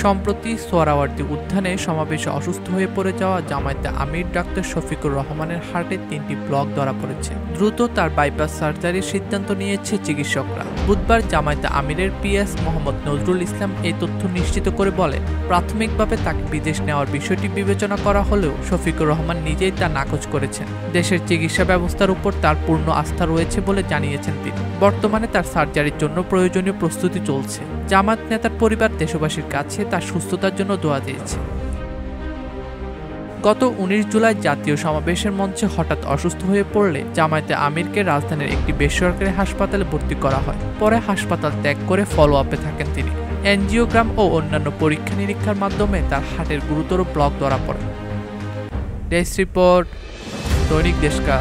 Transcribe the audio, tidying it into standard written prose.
সম্প্রতি সোহরাওয়ার্দী উদ্যানে সমাবেশে অসুস্থ হয়ে পড়ে যাওয়া জামায়াতে আমির ডাক্তার শফিকুর রহমানের হার্টে 3টি ব্লক ধরা পড়েছে। দ্রুত তার বাইপাস সার্জারির সিদ্ধান্ত নিয়েছে চিকিৎসকরা। বুধবার জামায়াতে আমিরের পিএস মোহাম্মদ নজরুল ইসলাম এই তথ্য নিশ্চিত করে বলেন, প্রাথমিকভাবে তাকে বিদেশ নেওয়ার বিষয়টি বিবেচনা করা হলেও শফিকুর রহমান নিজেই তা নাকচ করেছেন। দেশের চিকিৎসা ব্যবস্থার উপর তার পূর্ণ আস্থা রয়েছে বলে জানিয়েছেন তিনি। বর্তমানে তার সার্জারির জন্য প্রয়োজনীয় প্রস্তুতি চলছে। জামায়াত নেতার পরিবার দেশবাসীর কাছে তার সুস্থতার জন্য দোয়া দিয়েছে। গত 19 জুলাই জাতীয় সমাবেশের মঞ্চে হঠাৎ অসুস্থ হয়ে পড়লে জামায়াতে আমিরকে রাজধানীর একটি বেসরকারি হাসপাতালে ভর্তি করা হয়। পরে হাসপাতাল ত্যাগ করে ফলো আপে থাকেন তিনি। এনজিওগ্রাম ও অন্যান্য পরীক্ষা নিরীক্ষার মাধ্যমে তার হার্টের গুরুতর ব্লক ধরা পড়ে। ডেস্ক রিপোর্ট, দৈনিক দেশকা।